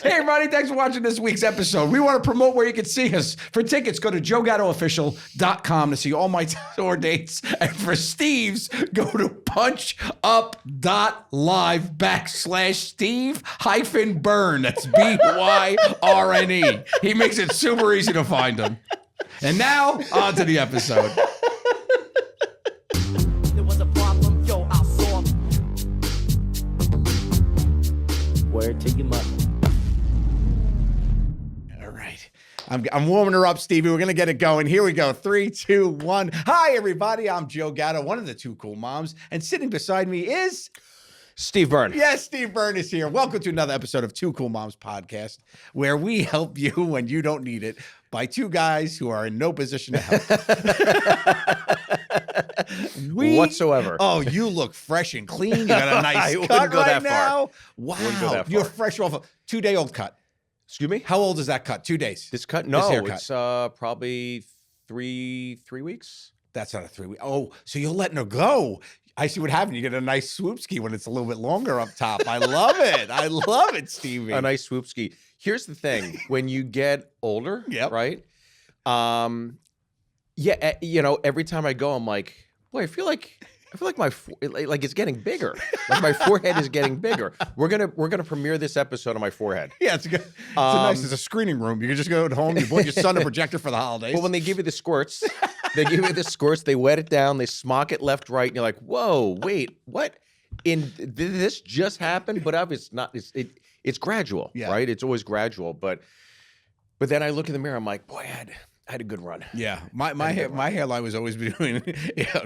Hey, everybody, thanks for watching this week's episode. We want to promote where you can see us. For tickets, go to joegattoofficial.com to see all my tour dates. And for Steve's, go to punchup.live/Steve-Byrne. That's Byrne. He makes it super easy to find him. And now, on to the episode. There was a problem, yo, I saw. Word to your mother. All right. I'm warming her up, Stevie. We're going to get it going. Here we go. 3, 2, 1. Hi, everybody. I'm Joe Gatto, one of the two cool moms. And sitting beside me is... Steve Byrne. Yes, Steve Byrne is here. Welcome to another episode of Two Cool Moms podcast, where we help you when you don't need it by two guys who are in no position to help. Whatsoever. Oh, you look fresh and clean. You got a nice I wouldn't cut go right that far. now. Wouldn't go Wow. that You're far. fresh off a 2-day-old cut. Excuse me? How old is that cut? 2 days. This cut? No, haircut. it's probably three weeks. That's not a 3 week. Oh, so you're letting her go. I see what happened. You get a nice swoop ski when it's a little bit longer up top. I love it. I love it, Stevie. A nice swoop ski. Here's the thing. When you get older, Yep. right? Every time I go, I'm like, boy, I feel like my like it's getting bigger. Like my forehead is getting bigger. We're gonna premiere this episode on my forehead. Yeah, it's good. It's a screening room. You can just go at home. You bought your son a projector for the holidays. Well, when they give you the squirts, they wet it down, they smock it left, right, and you're like, whoa, wait, what? Did this just happen? But obviously it's not. It's gradual, Yeah. right? It's always gradual. But then I look in the mirror, I'm like, boy, I had a good run. Yeah, my hairline was always between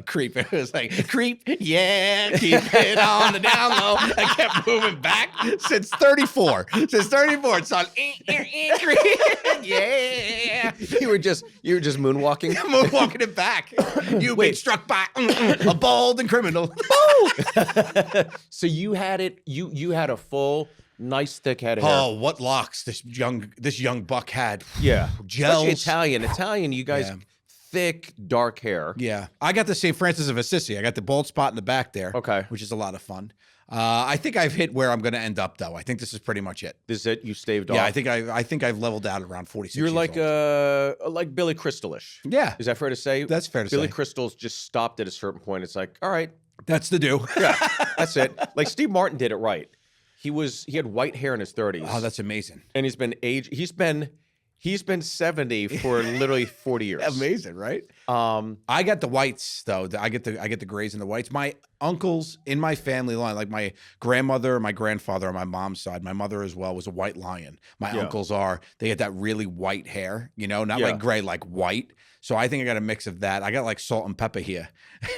creep. It was like creep, yeah, keep it on the down low. I kept moving back since 34. Since 34, it's on creep, yeah. You were just moonwalking. Moonwalking it back. You've been struck by a bald and criminal. So you had it. You had a full, nice thick head of hair. Oh, what locks this young buck had. Yeah, Gels. Especially Italian. You guys, Yeah. thick, dark hair. Yeah, I got the St. Francis of Assisi. I got the bald spot in the back there. Okay. Which is a lot of fun. I think I've hit where I'm going to end up, though. I think this is pretty much it. This is it. You staved off. Yeah, I think I've leveled out around 46. You're years like old. like Billy Crystal-ish. Yeah, Is that fair to say? that's fair to Billy say. Crystal's just stopped at a certain point. It's like, all right, That's the do. yeah, that's it. Like Steve Martin did it right. He had white hair in his 30s. Oh, that's amazing. and he's been 70 for literally 40 years. Amazing, right? I got the whites though. I get the grays and the whites. My uncles in my family line, like my grandmother, my grandfather on my mom's side, my mother as well, was a white lion. My Yeah. uncles they had that really white hair, not Yeah. like gray, like white. So I think I got a mix of that. I got like salt and pepper here,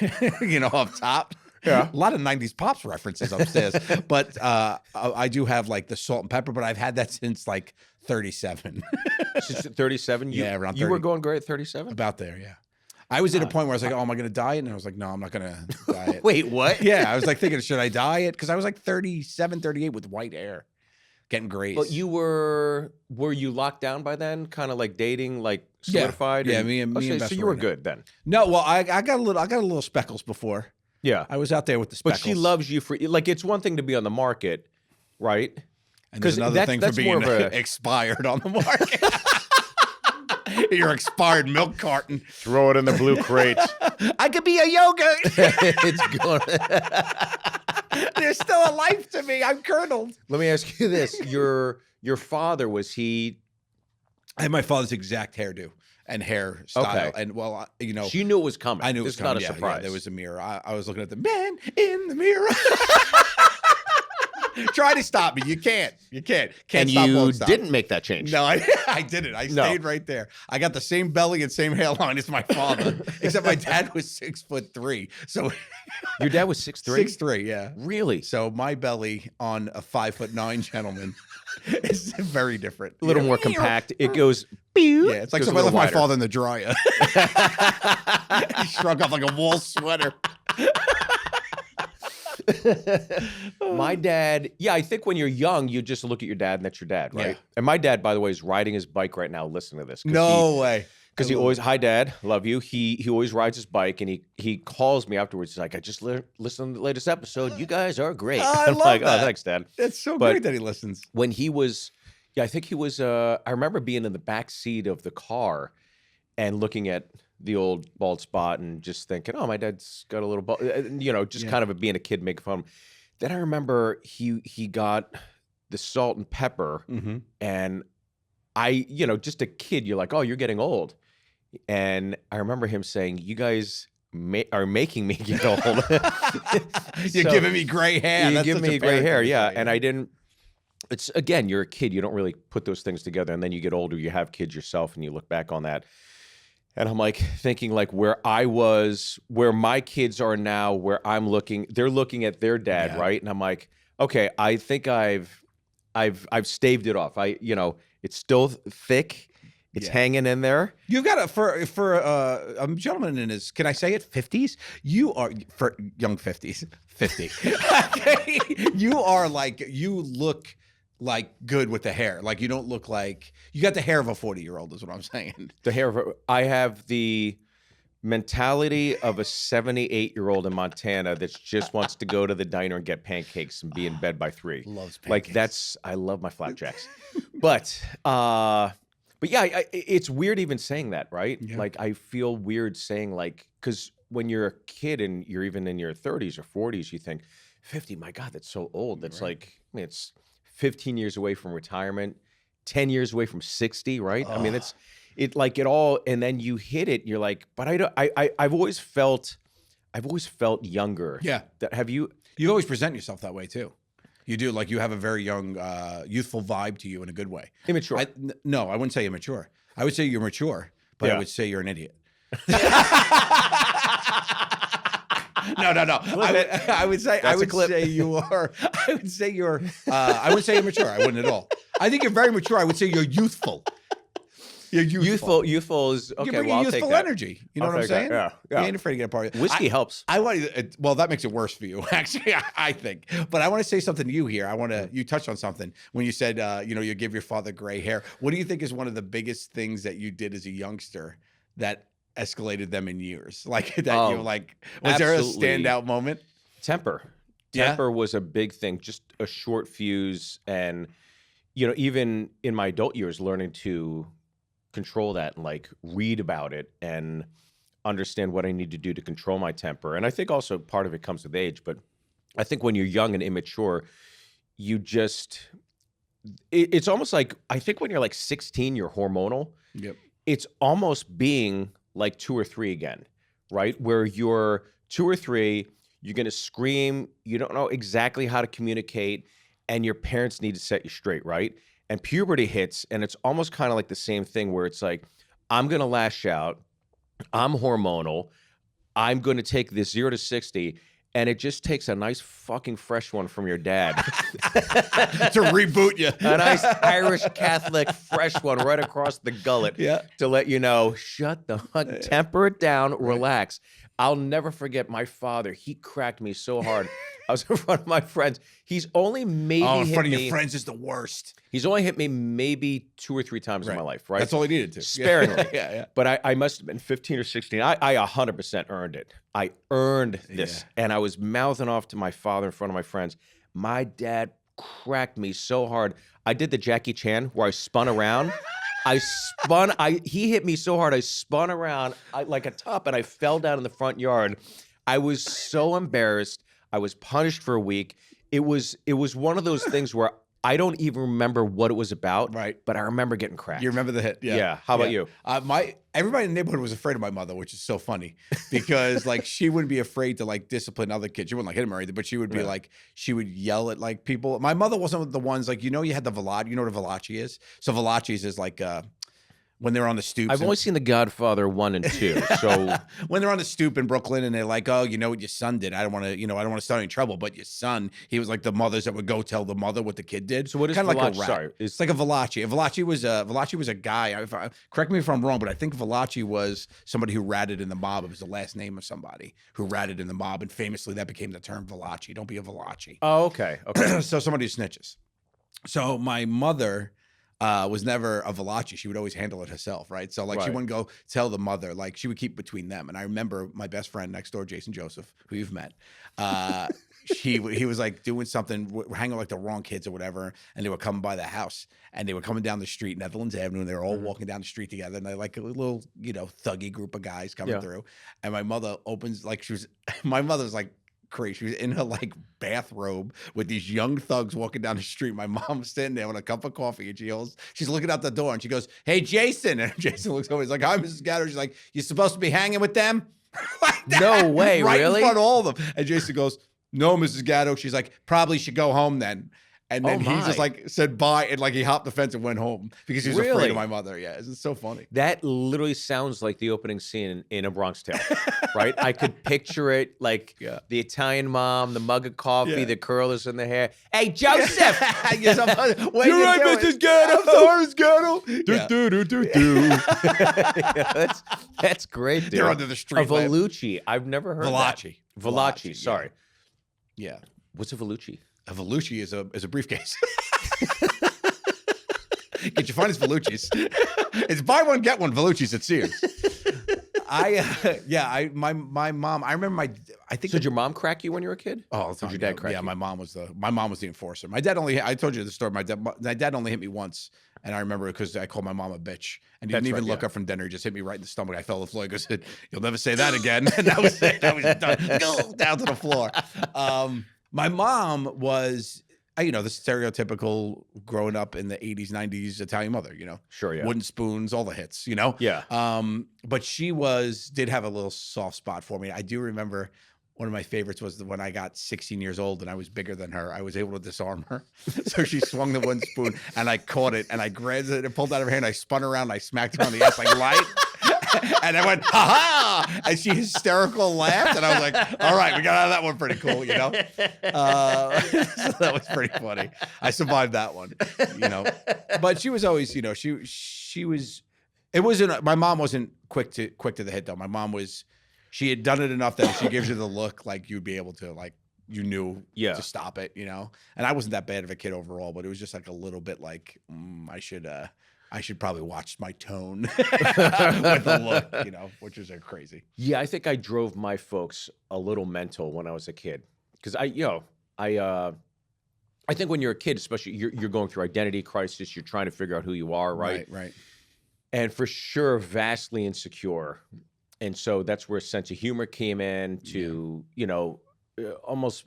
up top. Yeah. A lot of 90s Pops references upstairs. But I do have like the salt and pepper, but I've had that since like 37. Since 37? Yeah, around You were 30. going gray at 37? About there, yeah. I was at a point where I was like, oh, am I going to diet? And I was like, no, I'm not going to diet. Wait, what? Yeah, I was like thinking, should I diet? Because I was like 37, 38 with white hair, getting grays. But were you locked down by then? Kind of like dating, like solidified? Yeah, me and okay, Beth so you were were in it. good then. No, well, I got a little speckles before. Yeah. I was out there with the But speckles. she loves you for, like, it's one thing to be on the market, right? And there's 'cause another that's- thing for that's being more of a- expired on the market. Your expired milk carton. Throw it in the blue crate. I could be a yogurt. It's going. There's still a life to me. I'm curdled. Let me ask you this: your father, was he? I had my father's exact hairdo and hairstyle. Okay. And well, So you knew it was coming. I knew it was This is not a coming. Yeah, surprise. Yeah, there was a mirror. I was looking at the man in the mirror. Try to stop me. You can't. You can't. Can't and stop. you Won't stop. didn't make that change. No, I didn't. I No. stayed right there. I got the same belly and same hairline as my father, except my dad was 6'3". So Your dad was 6'3"? 6'3", yeah. Really? So my belly on a 5'9" gentleman is very different. A little more compact. It goes. Yeah, it's like goes a if I little left my wider. father in the dryer. He shrunk up like a wool sweater. My dad, yeah, I think when you're young, you just look at your dad and that's your dad, right? Yeah. And my dad, by the way, is riding his bike right now listening to this. No way. Because he always, hi, Dad, love you. He always rides his bike, and he calls me afterwards. He's like, I just listened to the latest episode. You guys are great. I I'm love like, that. oh, thanks, Dad. That's so But- great that he listens. When he was Yeah, I think he was. I remember being in the back seat of the car and looking at the old bald spot and just thinking, "Oh, my dad's got a little bald." Just Yeah. kind of being a kid making fun. Then I remember he got the salt and pepper, Mm-hmm. and just a kid. You're like, "Oh, you're getting old," and I remember him saying, "You guys are making me get old." You're So, giving me gray hair. you That's give such a me gray parent hair, thing to yeah, say, and I didn't. It's again, you're a kid. You don't really put those things together, and then you get older. You have kids yourself, and you look back on that. And I'm like thinking like where I was, where my kids are now, where they're looking at their dad, Yeah. right? And I'm like, okay, I think I've staved it off. It's still thick. It's Yeah. hanging in there. You've got for a gentleman in his, can I say it, 50s? You are for young 50s, 50. Okay. You look like good with the hair. Like you don't look like you got the hair of a 40-year-old is what I'm saying. The hair, I have the mentality of a 78-year-old in Montana that just wants to go to the diner and get pancakes and be in bed by 3. Loves Like pancakes. I love my flapjacks. But yeah, it's weird even saying that, right? Yeah. Like I feel weird saying like, because when you're a kid and you're even in your 30s or 40s, you think 50, my God, that's so old. That's Right. like, I mean, it's 15 years away from retirement, 10 years away from 60, right? I mean, Ugh. it all, and then you hit it and you're like, but I've always felt younger. Yeah. You always present yourself that way too. You do. Like you have a very young, youthful vibe to you in a good way. immature. No, I wouldn't say immature. I would say you're mature, but I Yeah. would say you're an idiot. No. I would say That's a clip. say you are. I would say you're. I wouldn't say you're mature. I wouldn't at all. I think you're very mature. I would say you're youthful. You're Youthful is okay. You bring Well, a I'll take youthful that. energy. You know I'll what I'm take that. saying? Yeah, You yeah. ain't afraid to get a party. Whiskey helps. I want to. Well, that makes it worse for you, actually. I think. But I want to say something to you here. I want to. You touched on something when you said, you give your father gray hair. What do you think is one of the biggest things that you did as a youngster that escalated them in years? Like that, you like. Was absolutely. there a standout moment? Temper. Yeah. Temper was a big thing. Just a short fuse, and even in my adult years, learning to control that and like read about it and understand what I need to do to control my temper. And I think also part of it comes with age, but I think when you're young and immature, it's almost like, I think when you're like 16, you're hormonal. Yep. It's almost being like 2 or 3 again, right? Where you're 2 or 3, you're going to scream, you don't know exactly how to communicate, and your parents need to set you straight, right? And puberty hits, and it's almost kind of like the same thing where it's like, I'm going to lash out, I'm hormonal, I'm going to take this 0 to 60, and it just takes a nice fucking fresh one from your dad. To reboot you. A nice Irish Catholic fresh one right across the gullet. Yeah. To let you know, shut the fuck, temper it down, relax. I'll never forget my father. He cracked me so hard. I was in front of my friends. He's only maybe Oh, in hit front of me. your friends is the worst. He's only hit me maybe 2 or 3 times in my life, right? That's all he needed to. Sparingly. Yeah. But I must have been 15 or 16. I 100% earned it. I earned this. Yeah. And I was mouthing off to my father in front of my friends. My dad cracked me so hard. I did the Jackie Chan where I spun around. He hit me so hard, I spun around like a top, and I fell down in the front yard. I was so embarrassed. I was punished for a week. It was one of those things where I don't even remember what it was about, Right. but I remember getting cracked. You remember the hit? Yeah. Yeah. How about you? Everybody in the neighborhood was afraid of my mother, which is so funny because like she wouldn't be afraid to like discipline other kids. She wouldn't like hit them or anything, but she would be like, she would yell at like people. My mother wasn't the ones like, you had the Valachi. You know what a Valachi is? So Valachis is like when they're on the stoop. I've only seen The Godfather 1 and 2. So when they're on the stoop in Brooklyn and they're like, oh, you know what your son did? I don't want to start any trouble, but your son, he was like the mothers that would go tell the mother what the kid did. So what is kind of like a Valachi? rat. Sorry, It's like a Valachi. A Valachi was a guy. Correct me if I'm wrong, but I think Valachi was somebody who ratted in the mob. It was the last name of somebody who ratted in the mob, and famously that became the term Valachi. Don't be a Valachi. Oh, okay. So somebody who snitches. So my mother was never a Valachi. She would always handle it herself, right? So like she Right. wouldn't go tell the mother. Like she would keep between them. And I remember my best friend next door, Jason Joseph, who you've met. he was like doing something, hanging with like the wrong kids or whatever, and they were coming by the house, and they were coming down the street, Netherlands Avenue, and they were all walking down the street together, and they like a little, thuggy group of guys coming through, and my mother opens like my mother's like crazy. She was in her like bathrobe with these young thugs walking down the street. My mom's standing there with a cup of coffee, and she's looking out the door, and she goes, "Hey, Jason," and Jason looks over, he's like, "Hi, Mrs. Gatto." She's like, "You supposed to be hanging with them?" Like that, No way, right really? in front of all of them. And Jason goes, "No, Mrs. Gatto." She's like, "Probably should go home then." And then he just like said bye, and like he hopped the fence and went home because he was afraid of my mother. Yeah, it's so funny. That literally sounds like the opening scene in A Bronx Tale, right? I could picture it like the Italian mom, the mug of coffee, the curlers in the hair. "Hey, Joseph!" You're right, Mrs. Gatto. I'm sorry, Mrs. Gatto. That's great, dude. They're under the street. A Velucci. I've never heard Veloci. that. Veloci. Sorry. Yeah. What's a Velucci? A Velucci is a briefcase. Get your finest Velucci's. It's buy one get one Velucci's at Sears. My mom. I remember I think. So did your mom crack you when you were a kid? Oh, all the time. Did your dad crack Yeah, you? my mom was the enforcer. My dad only. I told you the story. My dad only hit me once, and I remember because I called my mom a bitch, and he didn't even look up from dinner. He just hit me right in the stomach. I fell to the floor. He goes, "You'll never say that again." And that was it. That was done. Go down to the floor. My mom was, the stereotypical growing up in the 80s, 90s Italian mother, Sure, yeah. Wooden spoons, all the hits, Yeah. But she did have a little soft spot for me. I do remember one of my favorites was when I got 16 years old and I was bigger than her. I was able to disarm her. So she swung the wooden spoon and I caught it and I grabbed it and pulled it out of her hand. I spun around and I smacked her on the ass like light. And I went, "Ha ha!" And she hysterical laughed. And I was like, "All right, we got out of that one pretty cool, So that was pretty funny. I survived that one, But she was always, she was, it wasn't, my mom wasn't quick to the hit though. My mom she had done it enough that if she gives you the look, like you'd be able to, like, you knew to stop it, And I wasn't that bad of a kid overall, but it was just like a little bit like, I should probably watch my tone with the look, which is crazy. Yeah, I think I drove my folks a little mental when I was a kid. Because I think when you're a kid, especially, you're going through identity crisis. You're trying to figure out who you are, right? Right. And for sure, vastly insecure. And so that's where a sense of humor came in to, almost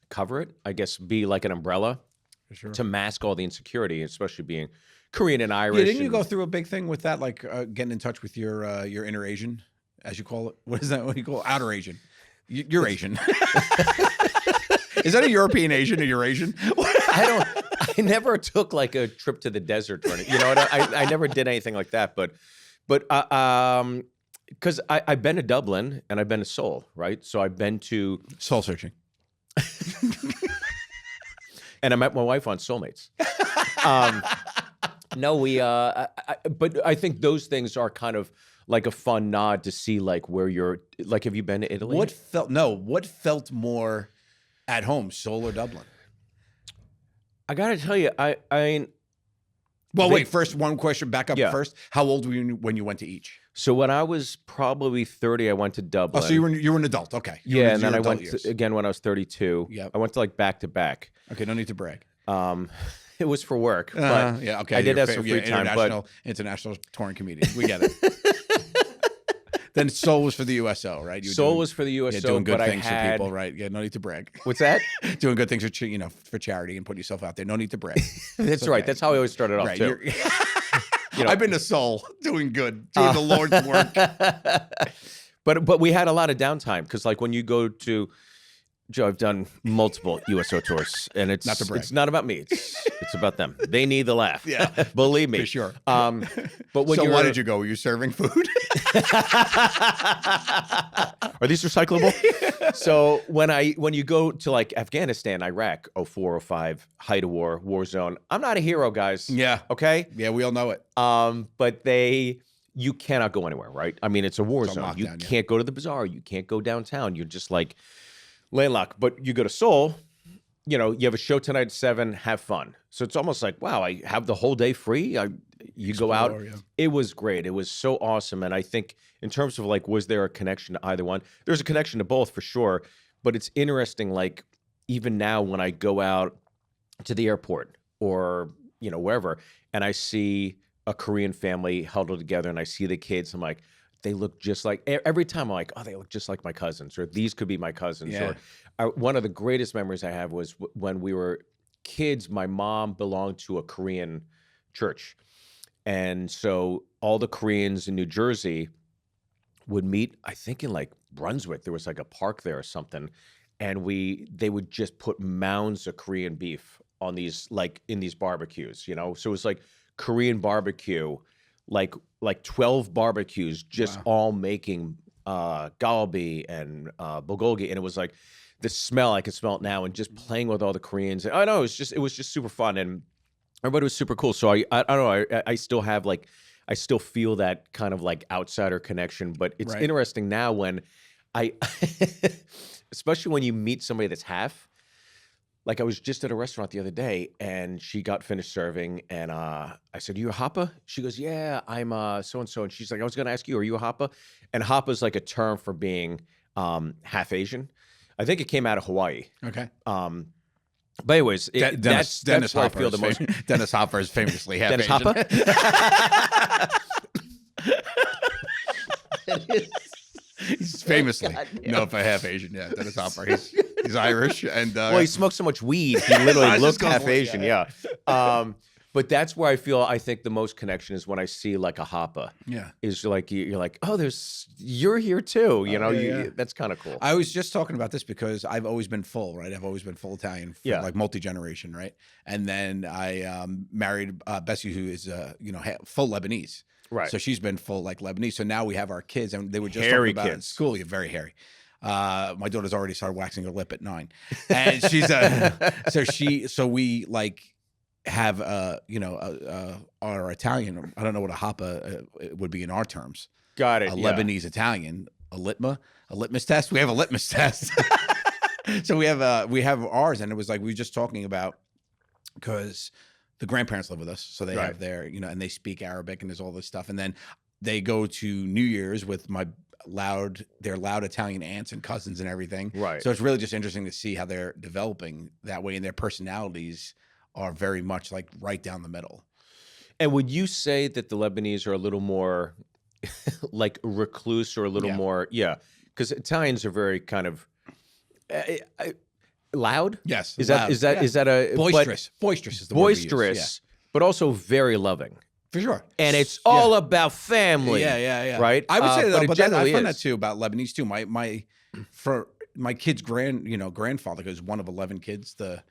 cover it, I guess, be like an umbrella to mask all the insecurity, especially being Korean and Irish. Yeah, didn't you go through a big thing with that, like getting in touch with your inner Asian, as you call it? What is that? What do you call it? Outer Asian? You're Asian. Is that a European Asian or Eurasian? I never took like a trip to the desert or anything. I never did anything like that. But because I've been to Dublin and I've been to Seoul, right? So I've been to soul searching. And I met my wife on Soulmates. No, but I think those things are kind of like a fun nod to see like where you're, like, have you been to Italy? What felt more at home, Seoul or Dublin? I got to tell you, wait, first, one question, back up first. How old were you when you went to each? So when I was probably 30, I went to Dublin. Oh, so you were an adult, okay. And then I went again when I was 32. Yep. I went to like back to back. Okay, no need to brag. It was for work, but okay. I did have some free time. International touring comedian. We get it. Then Seoul was for the USO, right? Seoul was for the USO, doing good but things for people, right? Yeah, no need to brag. What's that? Doing good things for charity and putting yourself out there. No need to brag. That's right. That's how I always started off too. I've been to Seoul, doing good, doing the Lord's work. But we had a lot of downtime because, like, when you go to Joe, I've done multiple USO tours, and it's not about me. It's about them. They need the laugh. Yeah, believe me. For sure. But when why did you go? Were you serving food? Are these recyclable? So when you go to like Afghanistan, Iraq, 04, 05, height of war zone, I'm not a hero, guys. Yeah. Okay? Yeah, we all know it. But you cannot go anywhere, right? I mean, it's a war zone. You can't go to the bazaar. You can't go downtown. You're just like landlocked. But you go to Seoul, you have a show tonight at 7, have fun. So it's almost like, wow, I have the whole day free. You go out. Yeah. It was great. It was so awesome. And I think in terms of like, was there a connection to either one? There's a connection to both for sure. But it's interesting, like even now when I go out to the airport or wherever, and I see a Korean family huddled together, and I see the kids, I'm like, they look just like. Every time I'm like, oh, they look just like my cousins, or these could be my cousins. Yeah. Or one of the greatest memories I have was when we were kids. My mom belonged to a Korean church, and so all the Koreans in New Jersey would meet, I think in like Brunswick, there was like a park there or something, and they would just put mounds of Korean beef on these, like in these barbecues, so it was like Korean barbecue, like 12 barbecues, just all making galbi and bulgogi, and it was like the smell, I could smell it now, and just playing with all the Koreans. I know it was just super fun, and everybody was super cool. So I don't know, I still have like, I still feel that kind of like outsider connection, but it's interesting now when especially when you meet somebody that's half. Like I was just at a restaurant the other day, and she got finished serving, and I said, "You a Hapa?" She goes, "Yeah, I'm so and so." And she's like, "I was going to ask you, are you a Hapa?" And Hapa is like a term for being half Asian. I think it came out of Hawaii. Okay. But anyways, that's where I feel the most. Dennis Hopper is famously half Dennis Asian. Hopper. He's famously known for half Asian. Yeah, Dennis Hopper. He's Irish, and well, he smoked so much weed, he literally looked half Asian. Yeah. But that's where I think the most connection is when I see like a Hapa. Yeah, is like you're like, oh, you're here too. That's kind of cool. I was just talking about this because I've always been full, right? I've always been full Italian, like multi-generation, right? And then I married Bessie, who is full Lebanese. Right. So she's been full like Lebanese. So now we have our kids, and they were just hairy talking about kids. At school. You're very hairy. My daughter's already started waxing her lip at 9, and she's so we like have our Italian. I don't know what a Hapa would be in our terms. Got it. Lebanese Italian, a litmus test. We have a litmus test. So we have ours, and it was like we were just talking about, because the grandparents live with us, so they have their, and they speak Arabic, and there's all this stuff. And then they go to New Year's with their loud Italian aunts and cousins and everything. Right. So it's really just interesting to see how they're developing that way, and their personalities are very much like right down the middle. And would you say that the Lebanese are a little more like recluse, or a little more, because Italians are very kind of loud? Yes. Is that a boisterous? Boisterous is the word we use. Boisterous, but also very loving. For sure. And it's all about family. Yeah. Right? I would say that, but I find that too about Lebanese too. My kid's grandfather, because one of 11 kids, the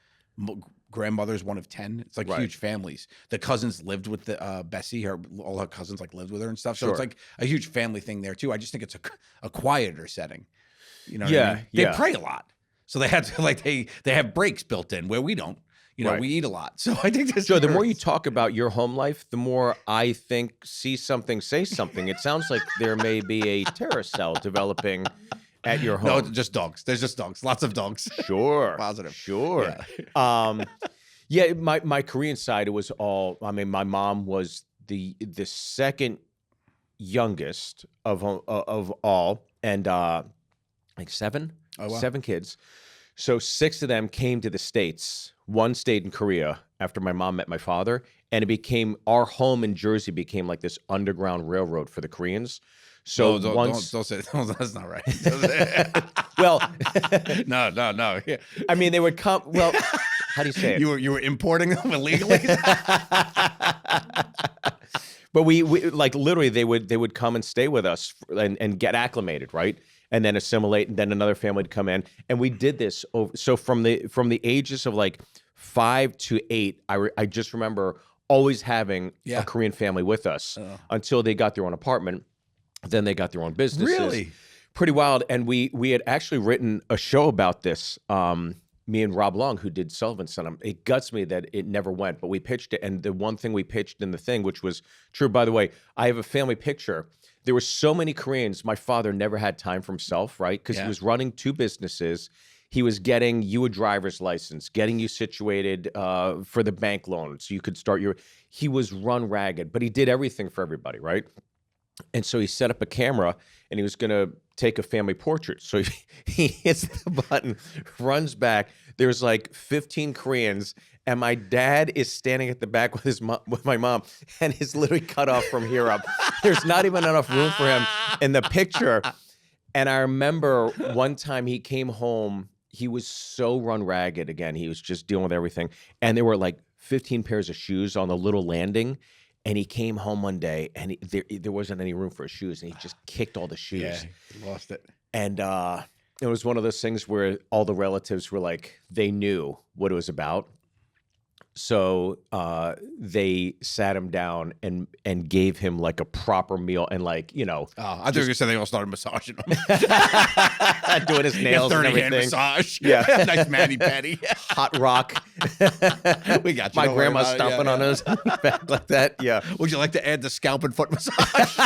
grandmother's one of 10. It's like huge families. The cousins lived with Bessie, all her cousins like lived with her and stuff. So it's like a huge family thing there too. I just think it's a quieter setting. You know what I mean? They pray a lot. So they have to they have breaks built in where we don't. We eat a lot. So I think that's Joe, the more you talk about your home life, the more I think see something, say something. It sounds like there may be a terror cell developing at your home. No, just dogs. There's just dogs. Lots of dogs. Sure. Positive. Sure. Yeah. My Korean side, it was all, my mom was the second youngest of all, and like 7 kids. So 6 of them came to the States. 1 stayed in Korea after my mom met my father, and it became, our home in Jersey became like this underground railroad for the Koreans. So don't say that's not right. Well, no. Yeah. I mean, they would come. Well, how do you say it? You were importing them illegally. But we like literally they would come and stay with us and get acclimated, right? And then assimilate, and then another family would come in, and we did this over. So from the ages of like 5 to 8, I just remember always having a Korean family with us until they got their own apartment. Then they got their own businesses. Really? Pretty wild. And we had actually written a show about this. Me and Rob Long, who did Sullivan's Son. It guts me that it never went, but we pitched it. And the one thing we pitched in the thing, which was true, by the way, I have a family picture. There were so many Koreans. My father never had time for himself, right? Because he was running 2 businesses. He was getting you a driver's license, getting you situated for the bank loan so you could start he was run ragged, but he did everything for everybody, right? And so he set up a camera and he was going to take a family portrait. So he hits the button, runs back. There's like 15 Koreans. And my dad is standing at the back with with my mom, and is literally cut off from here up. There's not even enough room for him in the picture. And I remember one time he came home, he was so run ragged again. He was just dealing with everything. And there were like 15 pairs of shoes on the little landing. And he came home one day, and there wasn't any room for his shoes, and he just kicked all the shoes. Yeah, he lost it. And it was one of those things where all the relatives were like, they knew what it was about. So they sat him down and gave him like a proper meal and like, you know. Oh, I thought you were going to say they all started massaging him. Doing his nails and 30-hand everything. massage. Yeah. Nice mani-pedi. Hot rock. We got you. My Don't worry grandma about it. stomping Yeah, on his back like that. Yeah. Would you like to add the scalp and foot massage?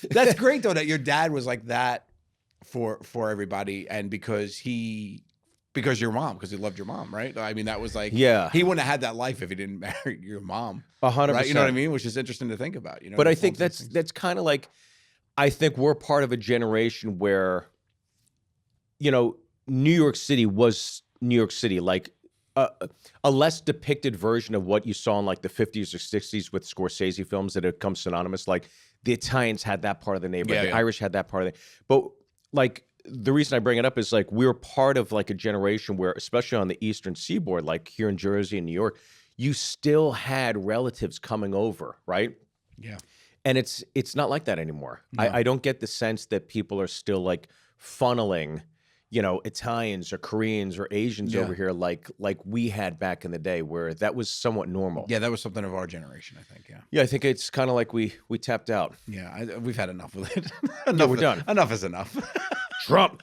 That's great though that your dad was like that for everybody, and because your mom, because he loved your mom, right? I mean, that was like, Yeah. he wouldn't have had that life if he didn't marry your mom, 100%. right? You know what I mean? Which is interesting to think about. You know, But it I think informs these things. that's kind of like, I think we're part of a generation where, you know, New York City was New York City, like a less depicted version of what you saw in like the 50s or 60s with Scorsese films that had come synonymous. Like the Italians had that part of the neighborhood, Yeah, the yeah. Irish had that part of the, but like the reason I bring it up is like we're part of like a generation where, especially on the Eastern Seaboard, like here in Jersey and New York, you still had relatives coming over, right? Yeah. And it's not like that anymore. No. I don't get the sense that people are still like funneling, you know, Italians or Koreans or Asians Yeah. over here like we had back in the day, where that was somewhat normal. Yeah, that was something of our generation, I think. Yeah. Yeah, I think it's kind of like we tapped out. Yeah, we've had enough with it. We're done. Enough is enough. Trump,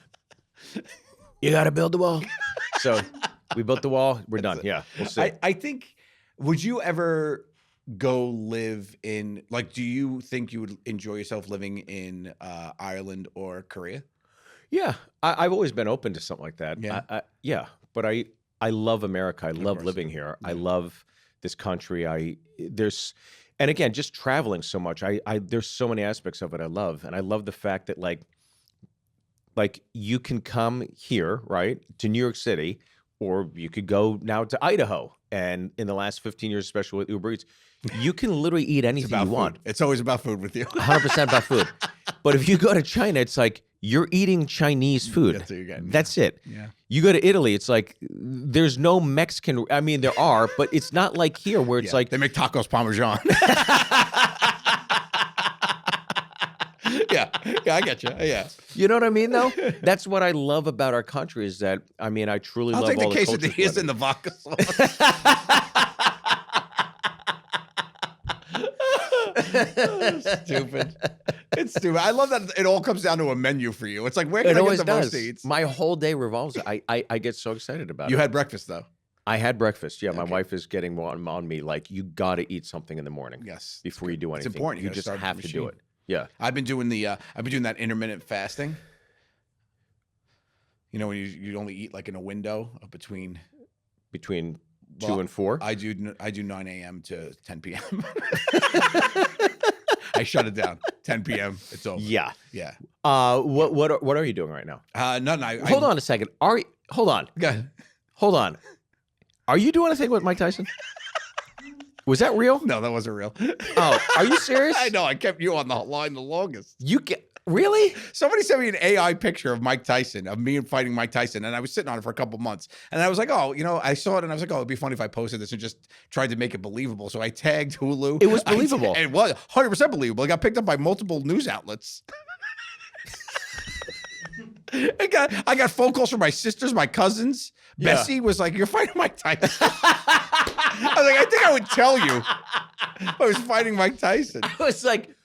you got to build the wall. So we built the wall. We're done. Yeah, we'll see. I think, would you ever go live in, like, do you think you would enjoy yourself living in Ireland or Korea? Yeah, I've always been open to something like that. Yeah. Yeah, but I love America. I love course. living here. I Yeah. love this country. And again, just traveling so much. There's so many aspects of it I love, and I love the fact that like you can come here, right, to New York City, or you could go now to Idaho. And in the last 15 years, especially with Uber Eats, you can literally eat It's anything about you want. food. It's always about food with you. 100% about food. But if you go to China, it's like you're eating Chinese food. That's what you're getting. That's it. Yeah. You go to Italy, it's like there's no Mexican. I mean, there are, but it's not like here where it's Yeah. like they make tacos Parmesan. Yeah, I get you. Yeah. you know what I mean. Though that's what I love about our country is that I mean I truly I'll love take the all the cultures. quesadillas and the vodka sauce. Stupid. It's stupid. I love that it all comes down to a menu for you. It's like, where can It I always get the most does. eats? My whole day revolves. I get so excited about You it. had breakfast though. I had breakfast. Yeah, my Okay. wife is getting on me like you got to eat something in the morning. Yes. Before you do It's anything. important. You You gotta just start the have to do machine. it. Yeah. I've been doing that intermittent fasting. You know, when you only eat like in a window of between. Between 2 Well, and 4. I do 9 a.m. to 10 p.m. I shut it down. 10 p.m. It's over. Yeah. Yeah. What are you doing right now? Nothing. Hold on a second. Hold on. Go ahead. Hold on. Are you doing a thing with Mike Tyson? Was that real? No, that wasn't real. Oh, are you serious? I know. I kept you on the line the longest. You get really? Somebody sent me an AI picture of Mike Tyson, of me fighting Mike Tyson, and I was sitting on it for a couple months. And I was like, oh, I saw it, and I was like, oh, it'd be funny if I posted this and just tried to make it believable. So I tagged Hulu. It was believable. It was 100% believable. It got picked up by multiple news outlets. I got phone calls from my sisters, my cousins. Yeah. Bessie was like, "You're fighting Mike Tyson." I was like, "I think I would tell you I was fighting Mike Tyson." I was like,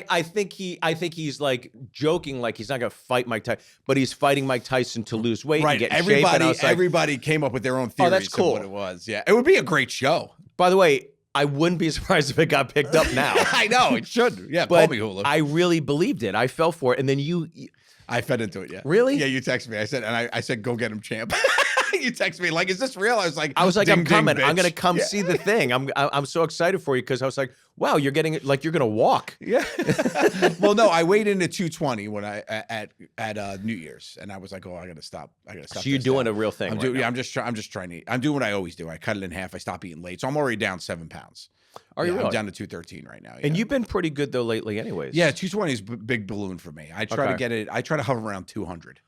I think he's like joking, like he's not gonna fight Mike Tyson, but he's fighting Mike Tyson to lose weight and get in shape. And I was like, Everybody came up with their own theories that's cool. of what it was. Yeah, it would be a great show. by the way, I wouldn't be surprised if it got picked up now. I know it should. Yeah, But call me Hulu. I really believed it. I fell for it, and then you I fed into it. Yeah, Really? Yeah, you texted me. I said, go get him, champ. You text me like, "Is this real?" I was like, I'm ding, coming. ding, I'm gonna bitch. come see the thing. I'm so excited for you because I was like, wow, you're getting it like you're gonna walk. Yeah. Well, no, I weighed in at 220 when I at New Year's, and I was like, "Oh, I gotta stop. So you're doing a real thing. I'm right doing. now. Yeah, I'm just trying to. I'm doing what I always do. I cut it in half. I stop eating late, so I'm already down 7 pounds. Are you I'm really? down to 213 right now. Yeah. And you've been pretty good though lately, anyways. Yeah, 220 is big balloon for me. I try to Okay. get it. I try to hover around 200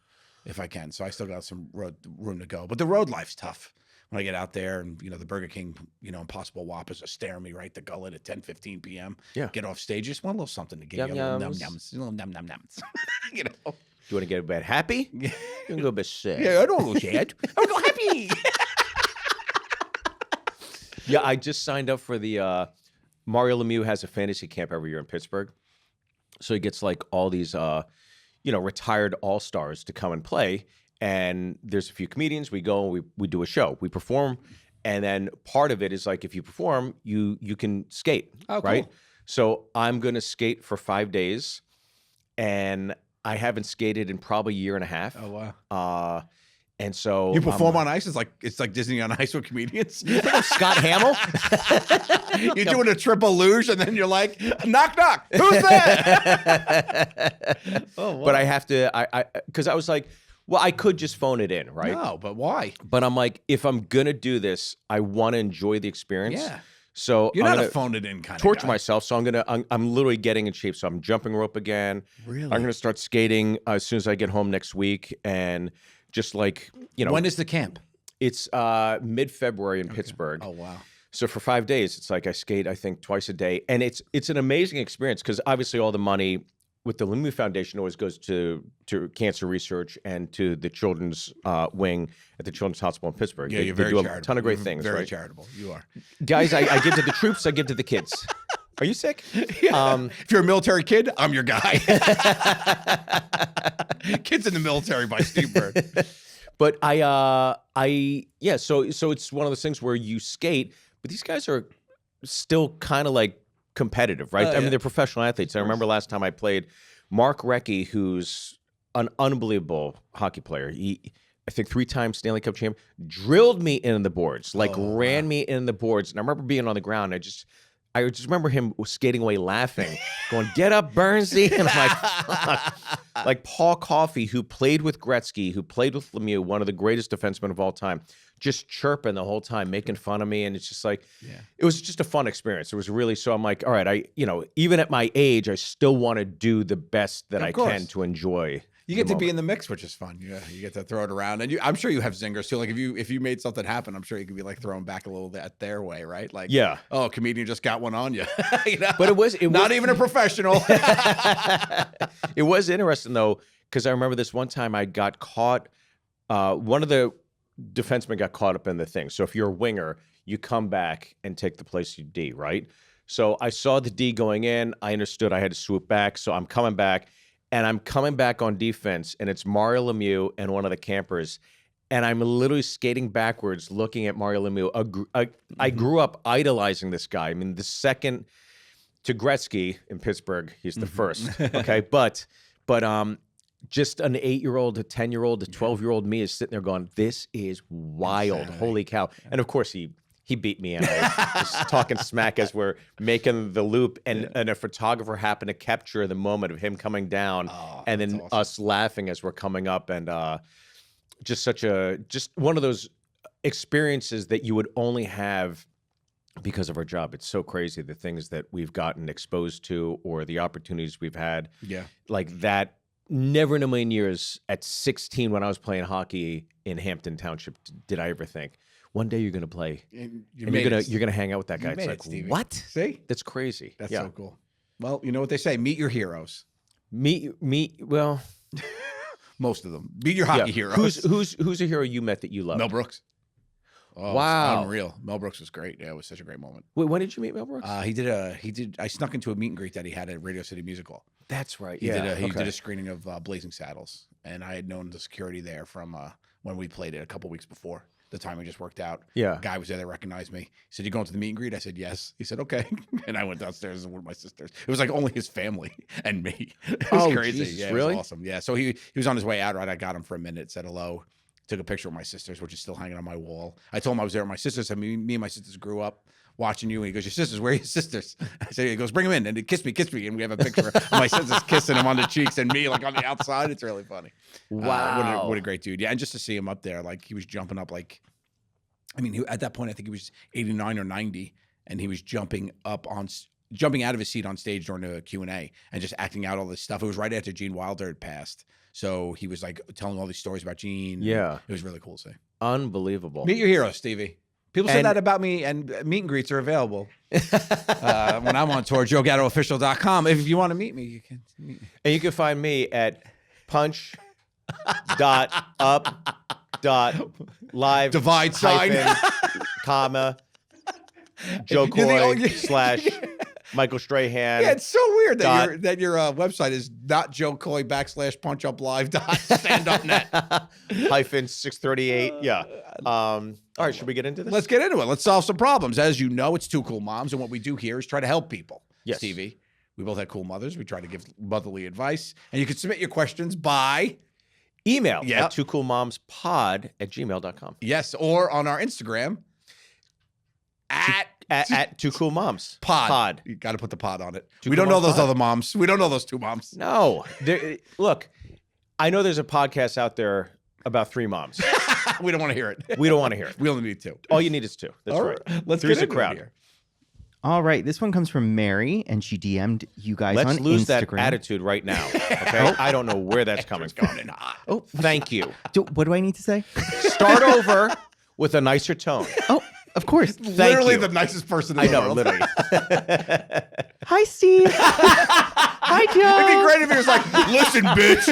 if I can. So I still got some room to go. But the road life's tough. When I get out there and, the Burger King, Impossible Whoppers are staring me right the gullet at 10:15 p.m. Yeah. Get off stage, just want a little something to give Yum you a little num yums. nums, a little num num nums. Do you want to get a bit happy? You can go a bit sad. Yeah, I don't go sad. I go happy. Yeah, I just signed up for the Mario Lemieux has a fantasy camp every year in Pittsburgh. So he gets like all these retired all-stars to come and play. And there's a few comedians. We go and we do a show. We perform. And then part of it is like if you perform, you can skate. Oh, right? cool. So I'm gonna skate for 5 days. And I haven't skated in probably a year and a half. Oh wow. And so You perform on ice. It's like Disney on Ice with comedians. You think I'm Scott Hamill? You're doing a triple luge, and then you're like, knock knock. Who's that? Oh, wow. But I have to, because I was like, well, I could just phone it in, right? No, but why? But I'm like, if I'm gonna do this, I want to enjoy the experience. Yeah. So You're I'm not a gonna phone it in kind torture of guy. myself. So I'm literally getting in shape. So I'm jumping rope again. Really? I'm gonna start skating as soon as I get home next week, and just like When is the camp? it's mid-February in Pittsburgh. Oh wow. So for 5 days, it's like I skate, I think, twice a day. And it's an amazing experience because obviously all the money with the Lemieux Foundation always goes to cancer research and to the children's wing at the Children's Hospital in Pittsburgh. Yeah, They you're very do charitable. a ton of great You're things, Very right? charitable. You are. Guys, I give to the troops, I give to the kids. Are you sick? If you're a military kid, I'm your guy. Kids in the Military by Steve Byrne. But so it's one of those things where you skate, but these guys are still kind of like competitive, right? I mean, yeah. they're professional athletes. I remember last time I played Mark Recchi, who's an unbelievable hockey player. I think 3-time Stanley Cup champion, drilled me in the boards, ran me in the boards. And I remember being on the ground. I just remember him skating away laughing, going, "Get up, Burnsy." And I'm like, fuck. Like Paul Coffey, who played with Gretzky, who played with Lemieux, one of the greatest defensemen of all time, just chirping the whole time, making fun of me. And it's just like, it was just a fun experience. It was really, so I'm like, all right, even at my age, I still want to do the best that I can to enjoy. You get to be in the mix, which is fun. Yeah, you get to throw it around, and I'm sure you have zingers too. Like if you made something happen, I'm sure you could be like throwing back a little bit their way, right? Like, oh, a comedian just got one on you. But it was not even a professional. It was interesting though, because I remember this one time I got caught. One of the defensemen got caught up in the thing. So if you're a winger, you come back and take the place you D, right? So I saw the D going in. I understood I had to swoop back. So I'm coming back. And I'm coming back on defense, and it's Mario Lemieux and one of the campers. And I'm literally skating backwards looking at Mario Lemieux. I grew up idolizing this guy. I mean, the second to Gretzky in Pittsburgh, he's the first. Okay, but just an 8-year-old, a 10-year-old, a 12-year-old me is sitting there going, "This is wild. Insanity. Holy cow." And of course, he beat me, and I was just talking smack as we're making the loop, and a photographer happened to capture the moment of him coming down, and then awesome. us laughing as we're coming up, and just one of those experiences that you would only have because of our job. It's so crazy, the things that we've gotten exposed to or the opportunities we've had. Yeah. Like that. Never in a million years at 16 when I was playing hockey in Hampton Township did I ever think one day you're going to play and you're gonna hang out with that guy. It's like, Stevie. what? See? That's crazy. That's so cool. Well, you know what they say, meet your heroes. Well, most of them. Meet your hockey heroes. Who's a hero you met that you love? Mel Brooks. Oh, wow. Unreal. Mel Brooks was great. Yeah, it was such a great moment. Wait, when did you meet Mel Brooks? I snuck into a meet and greet that he had at Radio City Music Hall. That's right. He did a screening of Blazing Saddles, and I had known the security there from when we played it a couple weeks before. The timing just worked out. Yeah. A guy was there that recognized me. He said, "You going to the meet and greet?" I said, "Yes." He said, "Okay." And I went downstairs with my sisters. It was like only his family and me. It was crazy. Jesus, Yeah, it really? was awesome. Yeah. So he was on his way out, right? I got him for a minute, said hello. Took a picture with my sisters, which is still hanging on my wall. I told him I was there with my sisters. I mean, me and my sisters grew up watching you. And he goes, your sisters, where are your sisters? I said, he goes, bring them in. And he kissed me. And we have a picture of my sisters kissing him on the cheeks and me like on the outside. It's really funny. Wow. What a great dude. Yeah. And just to see him up there, like he was jumping up like, I mean, at that point, I think he was 89 or 90. And he was jumping out of his seat on stage during the Q&A and just acting out all this stuff. It was right after Gene Wilder had passed. So he was like telling all these stories about Gene. Yeah. It was really cool to see. Unbelievable. Meet your hero, Stevie. People say that about me, and meet and greets are available when I'm on tour. JoeGattoOfficial.com. If you want to meet me, you can meet me. And you can find me at punch.up.live Divide sign. comma Joe You're the Coy only- / Michael Strahan. Yeah, it's so weird that your website is not Joe Coy / punchuplive.standupnet. -638. Yeah. All right, should we get into this? Let's get into it. Let's solve some problems. As you know, it's Two Cool Moms, and what we do here is try to help people. Yes. Stevie, we both have cool mothers. We try to give motherly advice, and you can submit your questions by email Yep. at twocoolmomspod@gmail.com. yes, or on our Instagram At Two Cool Moms. pod. You got to put the pod on it. Two We Cool don't know Moms those pod. other moms. We don't know those two moms. No. Look, I know there's a podcast out there about 3 moms. We don't want to hear it. We don't want to hear it. We only need 2. All you need is 2. That's All right. Let's Three's get a into crowd. it here. All right, this one comes from Mary, and she DM'd you guys Let's on lose Instagram. that attitude right now. Okay? I don't know where that's coming from. Oh, Thank you. what do I need to say? Start over with a nicer tone. Oh, of course. Literally you. the nicest person in I the know, world. literally. Hi, Steve. Hi, Joe. It'd be great if he was like, listen, bitch.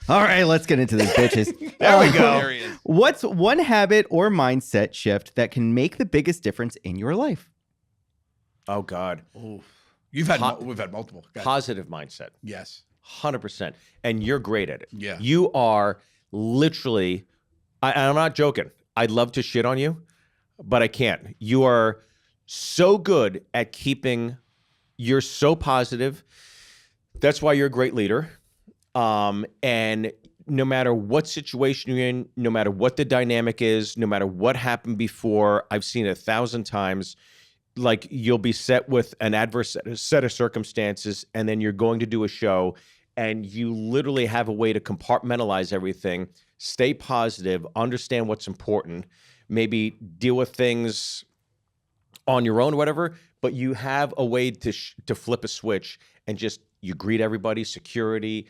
All right, let's get into this, bitches. There we go. There he is. What's one habit or mindset shift that can make the biggest difference in your life? Oh, God. We've had multiple. Go ahead. Positive mindset. Yes. 100%. And you're great at it. Yeah. You are literally, I'm not joking. I'd love to shit on you, but I can't. You are so good at you're so positive. That's why you're a great leader. And no matter what situation you're in, no matter what the dynamic is, no matter what happened before, I've seen it 1,000 times. Like you'll be set with an adverse set of circumstances, and then you're going to do a show, and you literally have a way to compartmentalize everything, stay positive, understand what's important, maybe deal with things on your own, whatever. But you have a way to flip a switch and just you greet everybody, security,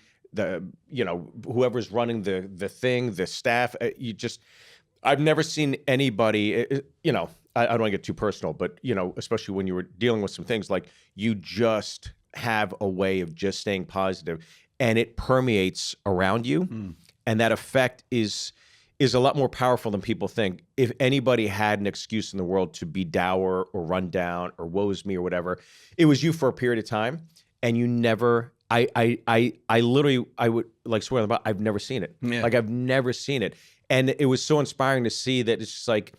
whoever's running the thing, the staff. I've never seen anybody. I don't want to get too personal, but especially when you were dealing with some things, like you just have a way of just staying positive, and it permeates around you, and that effect is a lot more powerful than people think. If anybody had an excuse in the world to be dour or run down or woe is me or whatever, it was you for a period of time, and you never. I literally would like swear on the I've never seen it. Yeah. Like I've never seen it, and it was so inspiring to see that. It's just like,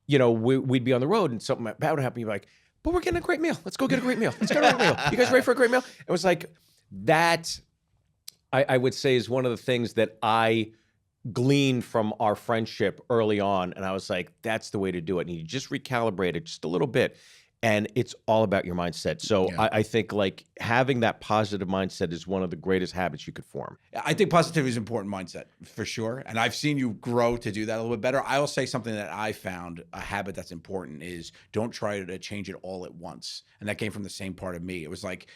we'd be on the road and something bad would happen. You'd be like, but we're getting a great meal. Let's go get a great meal. Let's go get a great meal. You guys ready for a great meal? It was like that. I would say is one of the things that I gleaned from our friendship early on, and I was like, that's the way to do it. And you just recalibrate it just a little bit. And it's all about your mindset. So Yeah. I think like having that positive mindset is one of the greatest habits you could form. I think positivity is an important mindset for sure. And I've seen you grow to do that a little bit better. I will say something that I found a habit that's important is don't try to change it all at once. And that came from the same part of me. It was like,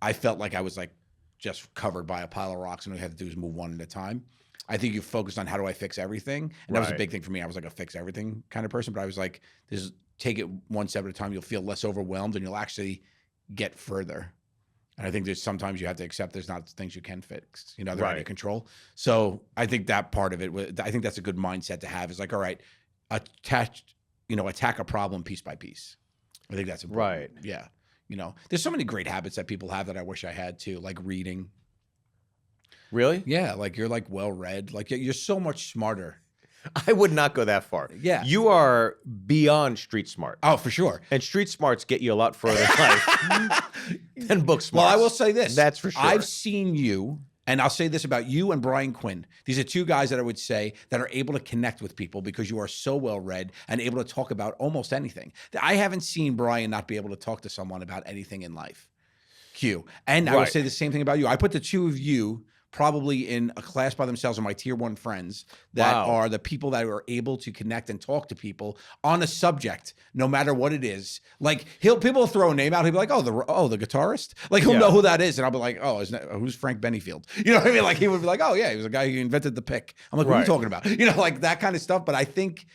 I felt like I was like just covered by a pile of rocks and all you had to do is move one at a time. I think you focused on how do I fix everything? And that was a Right. big thing for me. I was like a fix everything kind of person, but I was like, take it one step at a time. You'll feel less overwhelmed and you'll actually get further. And I think there's sometimes you have to accept there's not things you can fix, they're out of your Right. control. So I think that part of it, I think that's a good mindset to have is like, all right, attack a problem piece by piece. I think that's important. Right. Yeah. There's so many great habits that people have that I wish I had too, like reading. Really? Yeah. Like you're like well-read, like you're so much smarter. I would not go that far. Yeah. You are beyond street smart. Oh, for sure. And street smarts get you a lot further in life than book smarts. Well, I will say this. That's for sure. I've seen you And I'll say this about you and Brian Quinn. These are two guys that I would say that are able to connect with people because you are so well read and able to talk about almost anything. I haven't seen Brian not be able to talk to someone about anything in life. Q. And I would say the same thing about you. I put the two of you probably in a class by themselves of my tier 1 friends that are the people that are able to connect and talk to people on a subject, no matter what it is. Like people will throw a name out. He'll be like, oh, the guitarist. Like he'll know who that is. And I'll be like, who's Frank Benefield? You know what I mean? Like he would be like, oh yeah, he was a guy who invented the pick. I'm like, what are you talking about? You know, like that kind of stuff. But I think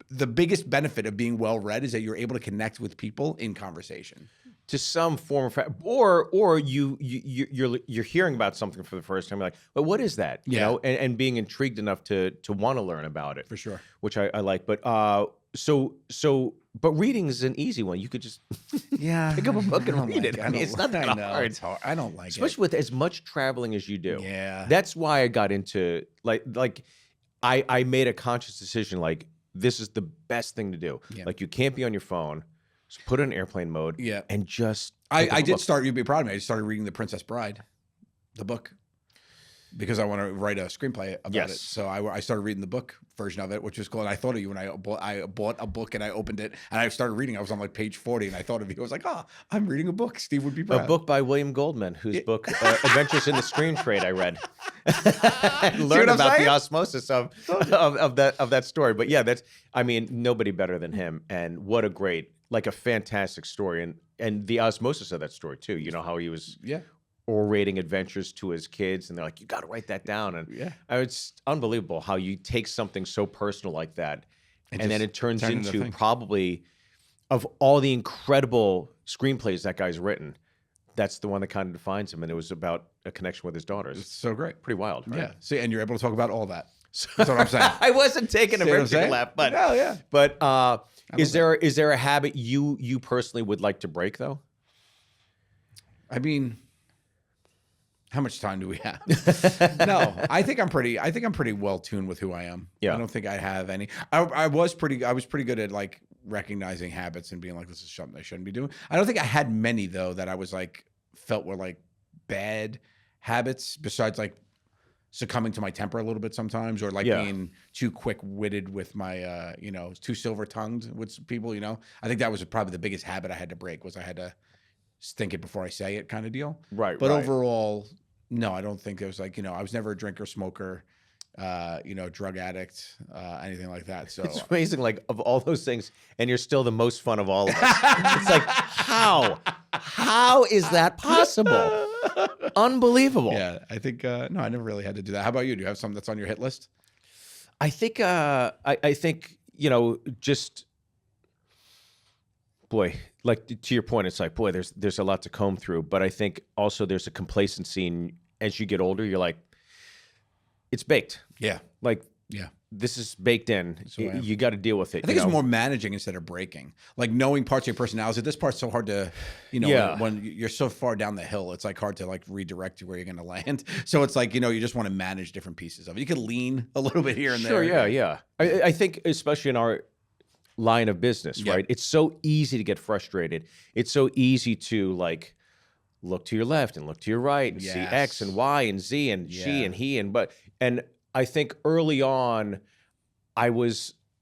the biggest benefit of being well read is that you're able to connect with people in conversation. To some form of or you're hearing about something for the first time, you're like, but what is that? You know, and being intrigued enough to want to learn about it. For sure. Which I like. But but reading is an easy one. You could just pick up a book and read it. I mean, it's not that hard. It's hard. I don't like it. Especially with as much traveling as you do. Yeah. That's why I got into like I made a conscious decision, like this is the best thing to do. Yeah. Like you can't be on your phone. So put it in airplane mode. Yeah. And just I did start, you'd be proud of me. I started reading The Princess Bride, the book, because I want to write a screenplay about it. So I started reading the book version of it, which was cool. And I thought of you when I bought a book and I opened it and I started reading. I was on like page 40 and I thought of you. I was like, I'm reading a book. Steve would be proud. A book by William Goldman, whose book, Adventures in the Screen Trade, I read. Learn about the osmosis of that story. But yeah, nobody better than him. And what a great, like a fantastic story. And the osmosis of that story too. You know how he was orating adventures to his kids, and they're like, you got to write that down. And it's unbelievable how you take something so personal like that, and then it turns into probably, of all the incredible screenplays that guy's written, that's the one that kind of defines him. And it was about a connection with his daughters. It's so great. Pretty wild, right? Yeah. See, and you're able to talk about all that. That's what I'm saying. I wasn't taking a particular laugh, but But is there a habit you personally would like to break though? I mean, how much time do we have? No, I think I'm pretty well tuned with who I am. Yeah. I don't think I have any. I was pretty good at like recognizing habits and being like, this is something I shouldn't be doing. I don't think I had many though that I was like felt were like bad habits, besides like succumbing to my temper a little bit sometimes, or like being too quick-witted with my too silver-tongued with people. I think that was probably the biggest habit I had to break, was I had to think it before I say it, kind of deal. Right. But overall, no, I don't think it was like, I was never a drinker, smoker, drug addict, anything like that. So it's amazing, like, of all those things, and you're still the most fun of all of us. It's like, how is that possible? Unbelievable. Yeah, I think no, I never really had to do that. How about you? Do you have something that's on your hit list? I think I think just, boy, like to your point, it's like, boy, there's a lot to comb through, but I think also there's a complacency as you get older. You're like, it's baked. Yeah. Like, this is baked in. You got to deal with it. I think it's more managing instead of breaking. Like knowing parts of your personality. This part's so hard to, when you're so far down the hill, it's like hard to like redirect you where you're going to land. So it's like, you just want to manage different pieces of it. You can lean a little bit here and there. Sure, yeah. I think especially in our line of business, right? It's so easy to get frustrated. It's so easy to like look to your left and look to your right and see X and Y and Z and she and he and I think early on,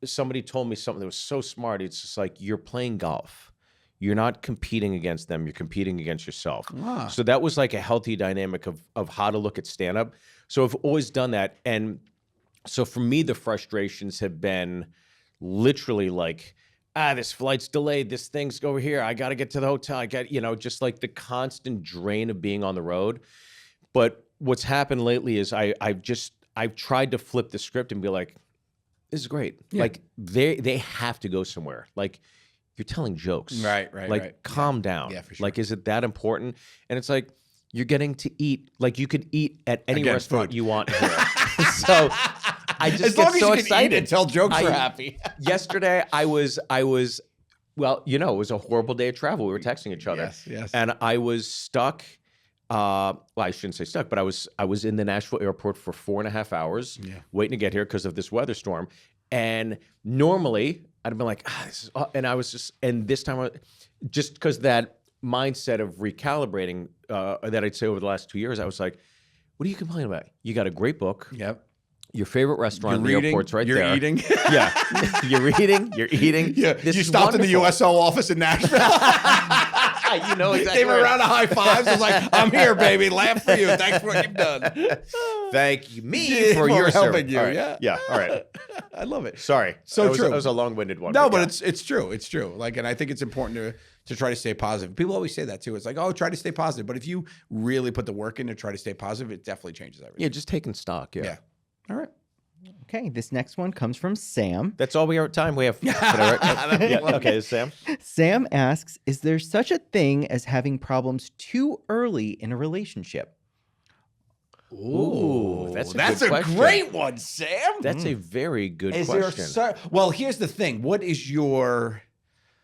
somebody told me something that was so smart. It's just like, you're playing golf. You're not competing against them. You're competing against yourself. Ah. So that was like a healthy dynamic of how to look at stand-up. So I've always done that. And so for me, the frustrations have been literally like, this flight's delayed. This thing's over here. I got to get to the hotel. I got, just like the constant drain of being on the road. But what's happened lately is I've tried to flip the script and be like, this is great. Yeah. Like they have to go somewhere. Like, you're telling jokes. Right. Like, calm down. Yeah, for sure. Like, is it that important? And it's like, you're getting to eat. Like, you could eat at any restaurant you want here. So I just get so excited. And tell jokes are happy. Yesterday, I was well, it was a horrible day of travel. We were texting each other. Yes. And I was stuck. Well, I shouldn't say stuck, but I was in the Nashville airport for 4.5 hours waiting to get here because of this weather storm. And normally I'd been like, this is, and I was just, and this time, just because that mindset of recalibrating that I'd say over the last 2 years, I was like, What are you complaining about? You got a great book. Yep. Your favorite restaurant in the You're airport's right you're there. eating. Yeah. You're eating. You're eating. Yeah. This You is stopped in the wonderful. USO office in Nashville. You know exactly. Gave a right. round of high fives. I was like, I'm here, baby. Laugh for you. Thanks for what you've done. Thank you, me, for your helping service. you. All right. Yeah. Yeah. All right. I love it. Sorry. So that was, true. That was a long-winded one. No, but yeah. it's true. It's true. Like, and I think it's important to try to stay positive. People always say that too. It's like, oh, try to stay positive. But if you really put the work in to try to stay positive, it definitely changes everything. Yeah, just taking stock. Yeah. Yeah. All right. Okay, this next one comes from Sam. That's all we have time. We have. Yeah. Okay, Sam. Sam asks, is there such a thing as having problems too early in a relationship? Ooh, that's a that's good a question. great one, Sam. That's a very good Is question. there well, here's the thing. What is your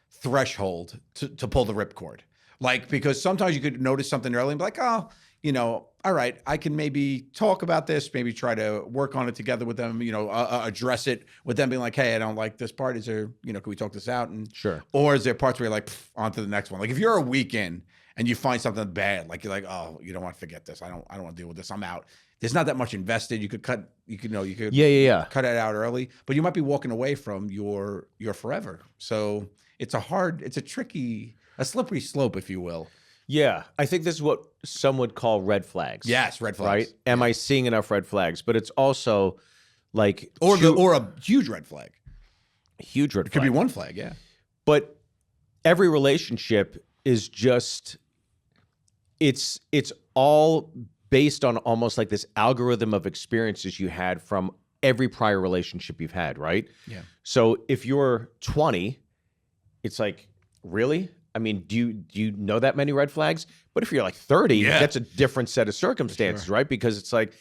threshold to pull the ripcord? Like, because sometimes you could notice something early and be like, oh, all right, I can maybe talk about this, maybe try to work on it together with them, address it with them being like, hey, I don't like this part. Is there, can we talk this out? And Sure. Or is there parts where you're like, on to the next one? Like if you're a week in and you find something bad, like you're like, oh, you don't want to forget this. I don't want to deal with this. I'm out. There's not that much invested. You could Yeah. cut it out early, but you might be walking away from your forever. So it's a slippery slope, if you will. Yeah, I think this is what some would call red flags. Yes, red flags. Right? Am I seeing enough red flags? But it's also like Or a huge red flag. huge red It could flag. be one flag, yeah. But every relationship is just it's all based on almost like this algorithm of experiences you had from every prior relationship you've had, right? Yeah. So if you're 20, it's like, really? I mean, do you know that many red flags? But if you're like 30, Yeah. that's a different set of circumstances, right? Because it's like,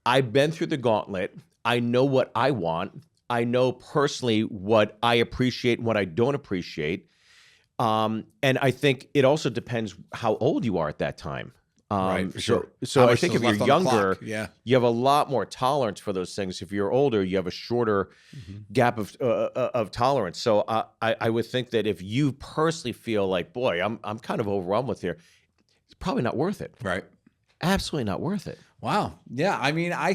I've been through the gauntlet. I know what I want. I know personally what I appreciate and what I don't appreciate. And I think it also depends how old you are at that time. Right, for sure. So How I much think is if you're left on the younger, clock, yeah. you have a lot more tolerance for those things. If you're older, you have a shorter gap of tolerance. So I would think that if you personally feel like, boy, I'm kind of overwhelmed with here, it's probably not worth it. Right. Absolutely not worth it. Wow. Yeah. I mean, I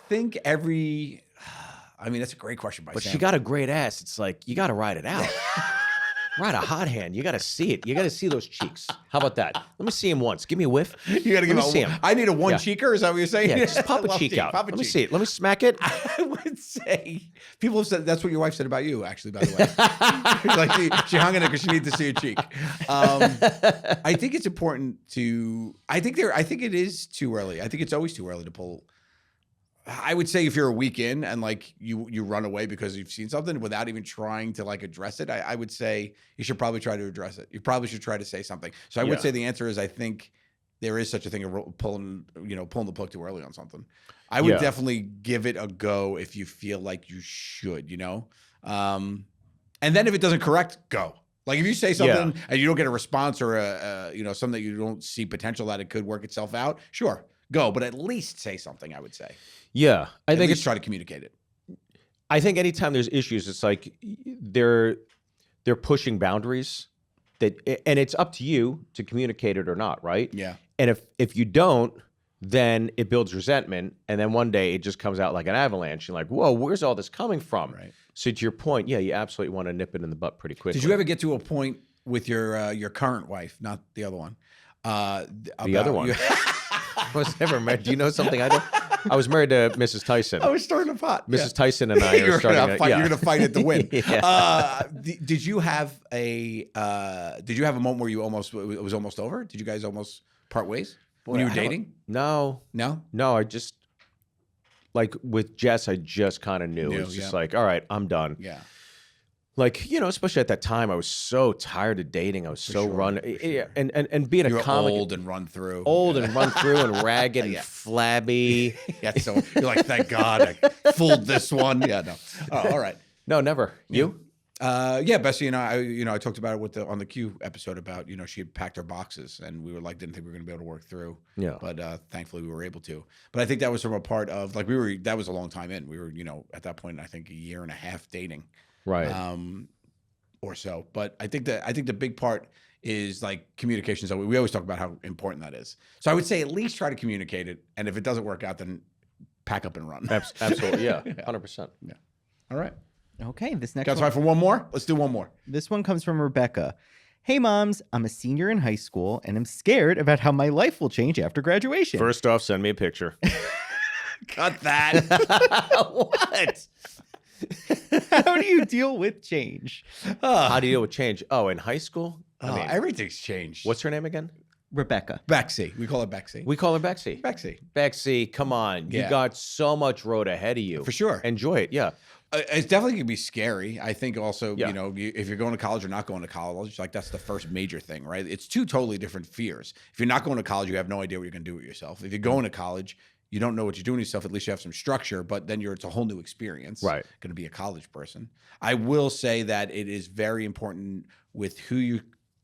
think that's a great question by But Sam. she got a great ass. It's like, you got to ride it out. Ride a hot hand. You got to see it. You got to see those cheeks. How about that? Let me see him once. Give me a whiff. You got to give Let me see me him. I need a one Yeah. cheeker. Is that what you're saying? Yeah, just pop a Love cheek out. Pop a Let me cheek. see it. Let me smack it. I would say people have said that's what your wife said about you, actually, by the way. Like she hung in it because she needed to see a cheek. I think it's important I think it is too early. I think it's always too early to pull. I would say if you're a week in and like you run away because you've seen something without even trying to like address it, I would say you should probably try to address it. You probably should try to say something. So I would Yeah. say the answer is I think there is such a thing of pulling the plug too early on something. I would Yeah. definitely give it a go if you feel like you should, and then if it doesn't correct, go. Like if you say something and you don't get a response or something that you don't see potential that it could work itself out, sure, go. But at least say something. I would say. Yeah. I At think least try to communicate it. I think anytime there's issues, it's like they're pushing boundaries and it's up to you to communicate it or not, right? Yeah. And if you don't, then it builds resentment, and then one day it just comes out like an avalanche. You're like, whoa, where's all this coming from? Right. So to your point, yeah, you absolutely want to nip it in the butt pretty quickly. Did you ever get to a point with your current wife, not the other one? The other one? I was never married. Do you know something I do? I was married to Mrs. Tyson. I was starting a pot. Mrs. Tyson and I You're are starting gonna fight. You're gonna fight at the win. Yeah. Did you have a moment where it was almost over? Did you guys almost part ways when you were dating? No. No. I just, like with Jess, I just kind of knew. It was just like, all right, I'm done. Yeah. Like, especially at that time, I was so tired of dating. I was so sure, run. for sure. Yeah, and being You a were comic. old and run through. And ragged and flabby. Yeah. So you're like, thank God I fooled this one. Yeah. No. Oh, all right. No, never. You? Yeah, Bessie and I talked about it on the Q episode about, she had packed her boxes and we were like, didn't think we were going to be able to work through. Yeah. But thankfully we were able to. But I think that was from a part of like, that was a long time in. We were, at that point, I think a year and a half dating. Right. or so. But I think the big part is like communication. So we always talk about how important that is. So I would say at least try to communicate it. And if it doesn't work out, then pack up and run. Absolutely. Yeah. 100%. Yeah. All right. Okay, this next Got one. time for one more? Let's do one more. This one comes from Rebecca. Hey, moms, I'm a senior in high school, and I'm scared about how my life will change after graduation. First off, send me a picture. Cut that. What? How do you deal with change? How do you deal with change? Oh, in high school? Everything's changed. What's her name again? Rebecca. Bexy? We call her Bexy. We call her Bexy. Bexy. Bexy, come on. You Yeah. got so much road ahead of you. For sure. Enjoy it. Yeah. It's definitely going to be scary. I think also, Yeah. if you're going to college or not going to college, like that's the first major thing, right? It's two totally different fears. If you're not going to college, you have no idea what you're going to do with yourself. If you're going to college, you don't know what you're doing with yourself. At least you have some structure, but then it's a whole new experience. Right. Going to be a college person. I will say that it is very important with who you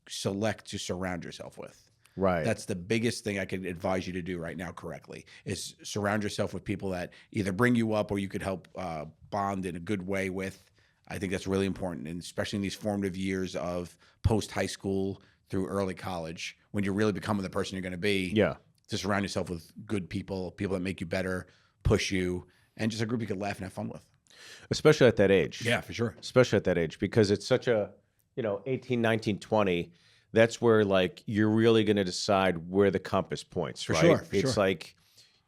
select to surround yourself with. Right. That's the biggest thing I could advise you to do right now correctly is surround yourself with people that either bring you up or you could help bond in a good way with. I think that's really important, and especially in these formative years of post-high school through early college when you're really becoming the person you're going to be. Yeah. To surround yourself with good people that make you better, push you, and just a group you can laugh and have fun with. Especially at that age. Yeah, for sure. Especially at that age, because it's such a, 18, 19, 20, that's where like you're really going to decide where the compass points, For right? sure, for It's sure. like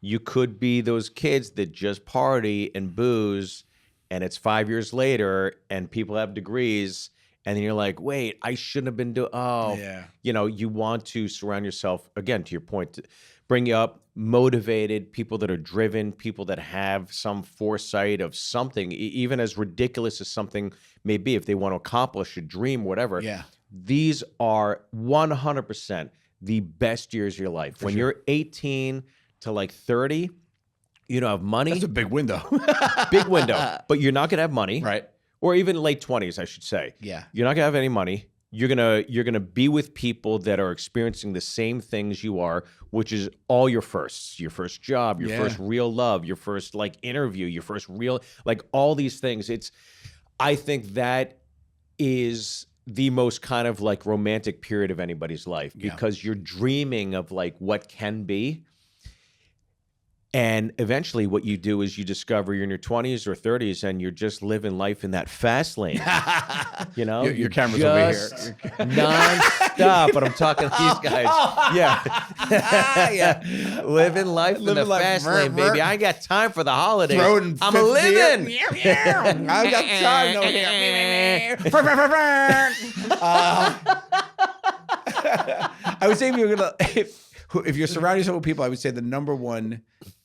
you could be those kids that just party and booze, and it's 5 years later and people have degrees, and then you're like, wait, I shouldn't have been doing, Yeah. You want to surround yourself, again, to your point, to bring you up motivated, people that are driven, people that have some foresight of something, even as ridiculous as something may be, if they want to accomplish a dream, whatever. Yeah. These are 100% the best years of your life. When you're 18 to like 30, you don't have money. That's a big window. Big window. But you're not going to have money. Right. Or even late 20s, I should say. Yeah. You're not going to have any money. You're gonna be with people that are experiencing the same things you are, which is all your firsts, your first job, your first real love, your first like interview, your first real, like all these things. I think that is the most kind of like romantic period of anybody's life because you're dreaming of like what can be. And eventually what you do is you discover you're in your 20s or 30s and you're just living life in that fast lane. Your camera's over here. Non-stop, but I'm talking to these guys. Yeah. Living life in the fast lane, baby. I ain't got time for the holidays. I'm a living. I got time. I would say if you're surrounding yourself with people, I would say the number one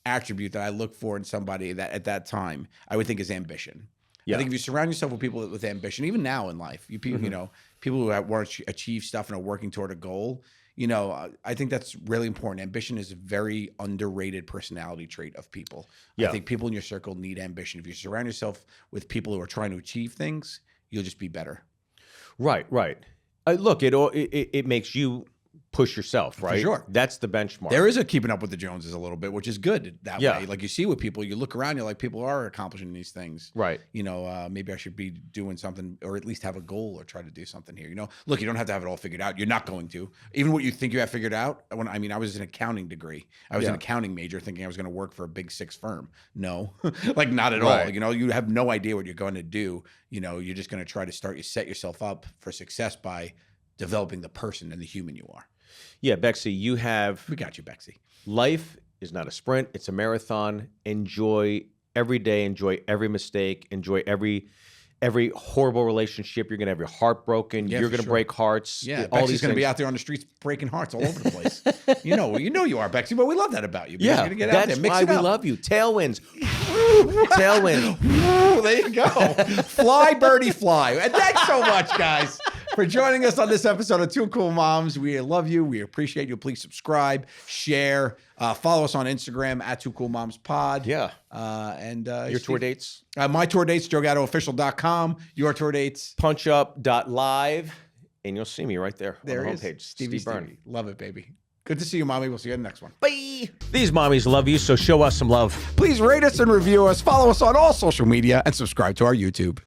attribute that I look for in somebody that at that time I would think is ambition. Yeah. I think if you surround yourself with people with ambition, even now in life, people who want to achieve stuff and are working toward a goal, I think that's really important. Ambition is a very underrated personality trait of people. Yeah. I think people in your circle need ambition. If you surround yourself with people who are trying to achieve things, you'll just be better. Right. Look, it makes you push yourself, right? For sure. That's the benchmark. There is a keeping up with the Joneses a little bit, which is good that Yeah. way. Like you see with people, you look around, you're like, people are accomplishing these things. Right. Maybe I should be doing something or at least have a goal or try to do something here. Look, you don't have to have it all figured out. You're not going to. Even what you think you have figured out. I was an accounting degree. I was an accounting major thinking I was going to work for a big six firm. No, like not at all. You have no idea what you're going to do. You're just going to try to set yourself up for success by developing the person and the human you are. Yeah, Bexy, We got you, Bexy. life is not a sprint, it's a marathon. Enjoy every day, enjoy every mistake, enjoy every horrible relationship. You're going to have your heart broken. Yeah, You're for going to sure. break hearts. Yeah, all Bexy's these going to be things. out there on the streets breaking hearts all over the place. you know you are, Bexy, but we love that about you. Because Yeah, you're gonna get out that's there, mix why it we up. love you. Tailwinds. Tailwinds. Woo, there you go. Fly, birdie, fly. And thanks so much, guys, for joining us on this episode of Two Cool Moms. We love you. We appreciate you. Please subscribe, share, follow us on Instagram at Two Cool Moms Pod. Yeah. And Your tour dates? My tour dates, JoeGattoOfficial.com. Your tour dates. Punchup.live. And you'll see me right there on the There it is. homepage. Stevie Byrne. Stevie. Love it, baby. Good to see you, Mommy. We'll see you in the next one. Bye. These mommies love you, so show us some love. Please rate us and review us. Follow us on all social media and subscribe to our YouTube.